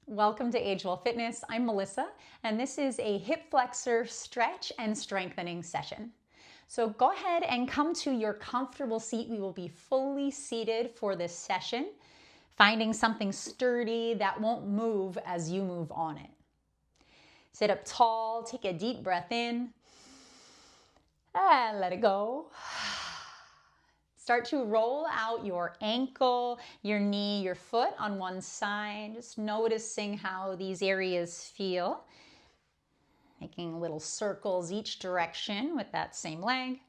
Welcome to Age Well Fitness. I'm Melissa, and this is a hip flexor stretch and strengthening session. So go ahead and come to your comfortable seat. We will be fully seated for this session, finding something sturdy that won't move as you move on it. Sit up tall, take a deep breath in, and let it go. Start to roll out your ankle, your knee, your foot on one side, just noticing how these areas feel. Making little circles each direction with that same leg.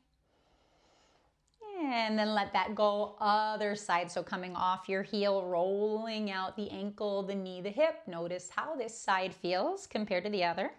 And then let that go other side. So coming off your heel, rolling out the ankle, the knee, the hip. Notice how this side feels compared to the other.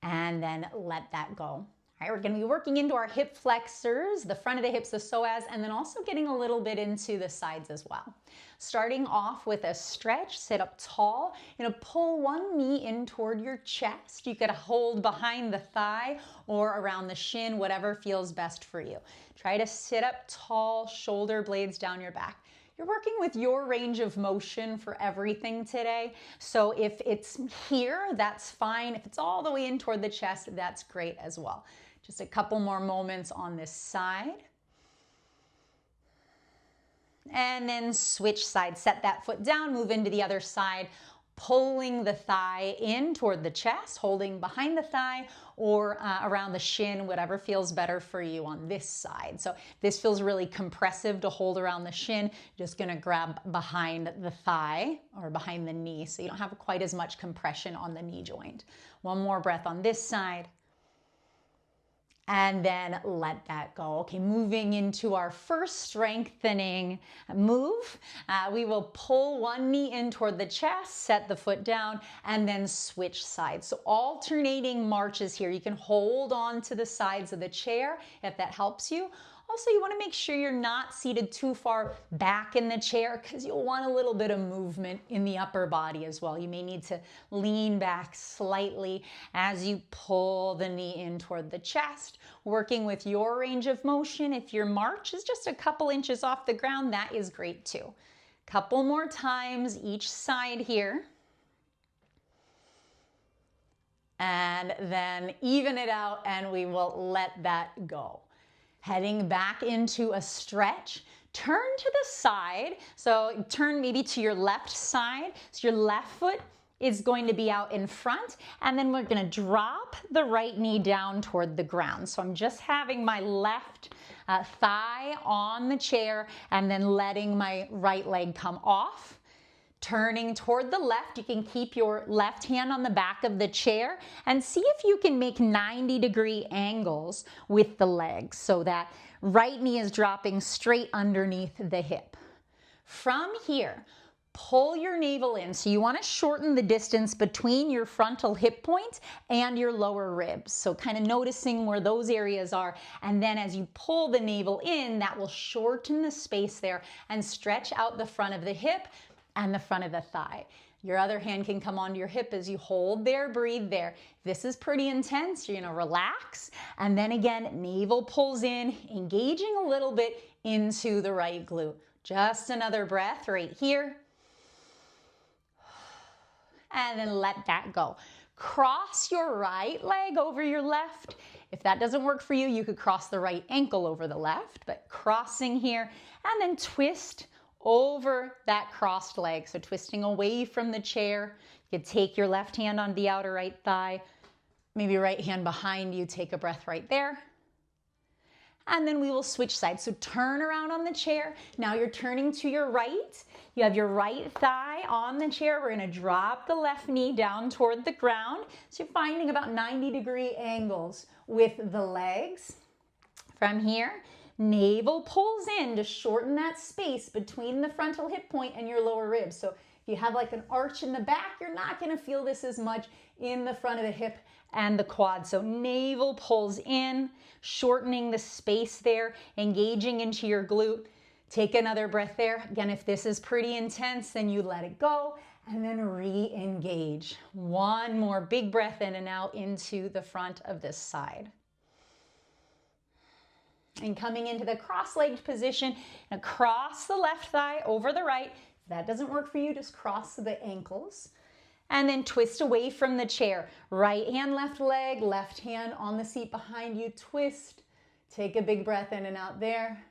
And then let that go. All right, we're going to be working into our hip flexors, the front of the hips, the psoas, and then also getting a little bit into the sides as well. Starting off with a stretch, sit up tall. You're going to pull one knee in toward your chest. You could hold behind the thigh or around the shin, whatever feels best for you. Try to sit up tall, shoulder blades down your back. You're working with your range of motion for everything today. So if it's here, that's fine. If it's all the way in toward the chest, that's great as well. Just a couple more moments on this side. And then switch sides. Set that foot down, move into the other side, pulling the thigh in toward the chest, holding behind the thigh or around the shin, whatever feels better for you on this side. So this feels really compressive to hold around the shin. Just gonna grab behind the thigh or behind the knee so you don't have quite as much compression on the knee joint. One more breath on this side. And then let that go. Okay, moving into our first strengthening move. We will pull one knee in toward the chest, set the foot down, and then switch sides. So alternating marches here. You can hold on to the sides of the chair if that helps you. Also, you want to make sure you're not seated too far back in the chair because you'll want a little bit of movement in the upper body as well. You may need to lean back slightly as you pull the knee in toward the chest, working with your range of motion. If your march is just a couple inches off the ground, that is great too. Couple more times each side here. And then even it out and we will let that go. Heading back into a stretch, turn to the side. So turn maybe to your left side. So your left foot is going to be out in front, and then we're going to drop the right knee down toward the ground. So I'm just having my left thigh on the chair and then letting my right leg come off. Turning toward the left, you can keep your left hand on the back of the chair and see if you can make 90-degree angles with the legs so that right knee is dropping straight underneath the hip. From here, pull your navel in. So you want to shorten the distance between your frontal hip point and your lower ribs. So kind of noticing where those areas are. And then as you pull the navel in, that will shorten the space there and stretch out the front of the hip and the front of the thigh. Your other hand can come onto your hip as you hold there, breathe there. This is pretty intense. You're gonna relax. And then again, navel pulls in, engaging a little bit into the right glute. Just another breath right here. And then let that go. Cross your right leg over your left. If that doesn't work for you, you could cross the right ankle over the left, but crossing here and then twist over that crossed leg. So twisting away from the chair. You could take your left hand on the outer right thigh, maybe right hand behind you, take a breath right there. And then we will switch sides. So turn around on the chair. Now you're turning to your right. You have your right thigh on the chair. We're going to drop the left knee down toward the ground. So you're finding about 90-degree angles with the legs. From here, navel pulls in to shorten that space between the frontal hip point and your lower ribs. So if you have like an arch in the back, you're not going to feel this as much in the front of the hip and the quad. So navel pulls in, shortening the space there, engaging into your glute. Take another breath there. Again, if this is pretty intense, then you let it go and then re-engage. One more big breath in and out into the front of this side. And coming into the cross-legged position, and cross the left thigh over the right, If that doesn't work for you, just cross the ankles and then twist away from the chair. Right hand, left leg, left hand on the seat behind you, twist. Take a big breath in and out there.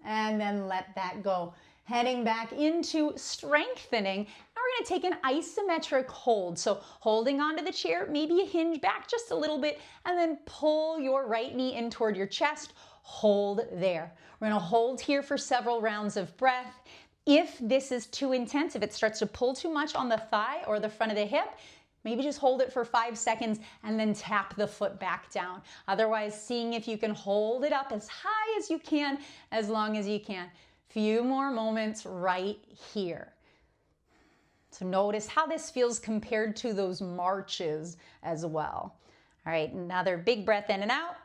And then let that go. Heading back into strengthening. Now we're going to take an isometric hold. So holding onto the chair, maybe you hinge back just a little bit and then pull your right knee in toward your chest. Hold there. We're going to hold here for several rounds of breath. If this is too intense, if it starts to pull too much on the thigh or the front of the hip, maybe just hold it for 5 seconds and then tap the foot back down. Otherwise, seeing if you can hold it up as high as you can, as long as you can. Few more moments right here. So notice how this feels compared to those marches as well. All right, another big breath in and out.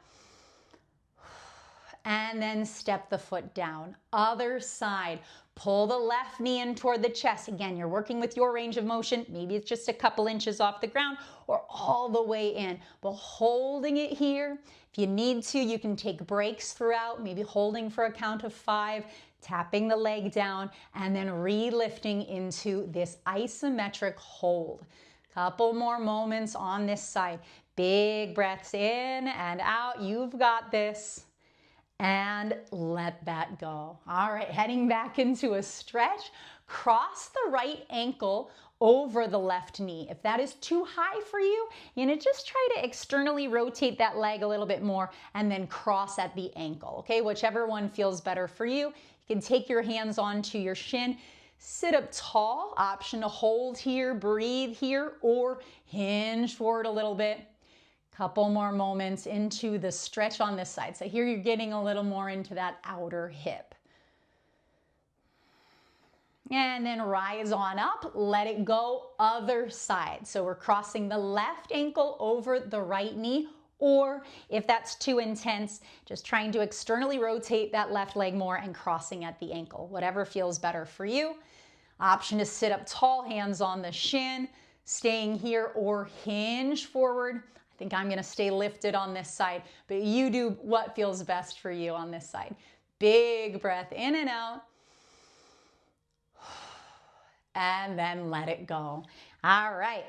And then step the foot down. Other side. Pull the left knee in toward the chest. Again, you're working with your range of motion. Maybe it's just a couple inches off the ground or all the way in. But holding it here. If you need to, you can take breaks throughout, maybe holding for a count of 5, tapping the leg down, and then re-lifting into this isometric hold. Couple more moments on this side. Big breaths in and out. You've got this. And let that go. All right, heading back into a stretch. Cross the right ankle over the left knee. If that is too high for you, you're gonna just try to externally rotate that leg a little bit more and then cross at the ankle, okay? Whichever one feels better for you. You can take your hands onto your shin, sit up tall, option to hold here, breathe here, or hinge forward a little bit. Couple more moments into the stretch on this side. So here you're getting a little more into that outer hip. And then rise on up, let it go, other side. So we're crossing the left ankle over the right knee, or if that's too intense, just trying to externally rotate that left leg more and crossing at the ankle. Whatever feels better for you. Option to sit up tall, hands on the shin, staying here or hinge forward. I think I'm gonna stay lifted on this side, but you do what feels best for you on this side. Big breath in and out. And then let it go. All right,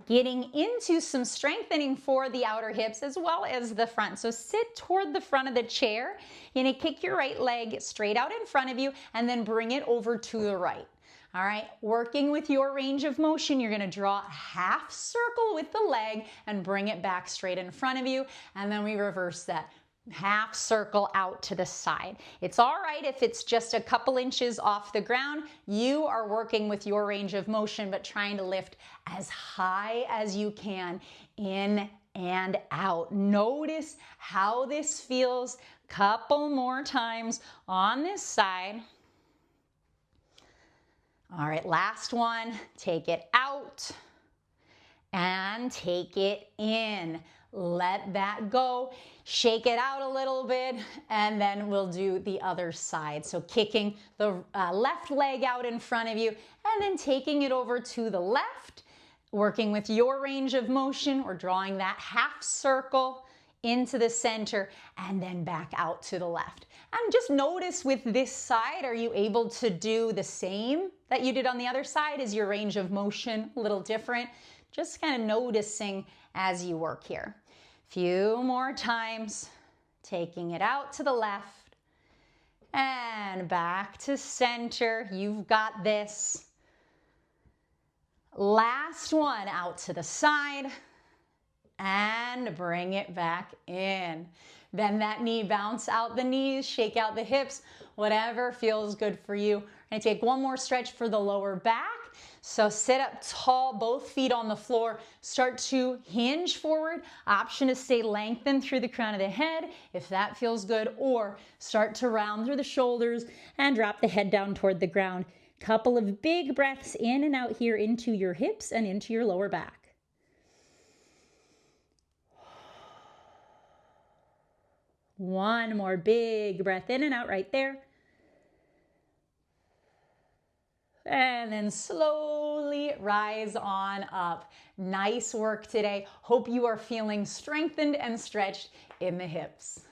getting into some strengthening for the outer hips as well as the front. So sit toward the front of the chair. You're gonna kick your right leg straight out in front of you and then bring it over to the right. All right, working with your range of motion, you're gonna draw a half circle with the leg and bring it back straight in front of you. And then we reverse that. Half circle out to the side. It's all right if it's just a couple inches off the ground. You are working with your range of motion, but trying to lift as high as you can, in and out. Notice how this feels. Couple more times on this side. All right, last one. Take it out and take it in. Let that go. Shake it out a little bit, and then we'll do the other side. So kicking the left leg out in front of you, and then taking it over to the left, working with your range of motion. We're drawing that half circle into the center, and then back out to the left. And just notice with this side, are you able to do the same that you did on the other side? Is your range of motion a little different? Just kind of noticing as you work here. Few more times, taking it out to the left and back to center. You've got this. Last one, out to the side and bring it back in. Bend that knee, bounce out the knees, shake out the hips, whatever feels good for you. We're gonna take one more stretch for the lower back. So sit up tall, both feet on the floor. Start to hinge forward. Option to stay lengthened through the crown of the head, if that feels good, or start to round through the shoulders and drop the head down toward the ground. Couple of big breaths in and out here into your hips and into your lower back. One more big breath in and out right there. And then slowly rise on up. Nice work today. Hope you are feeling strengthened and stretched in the hips.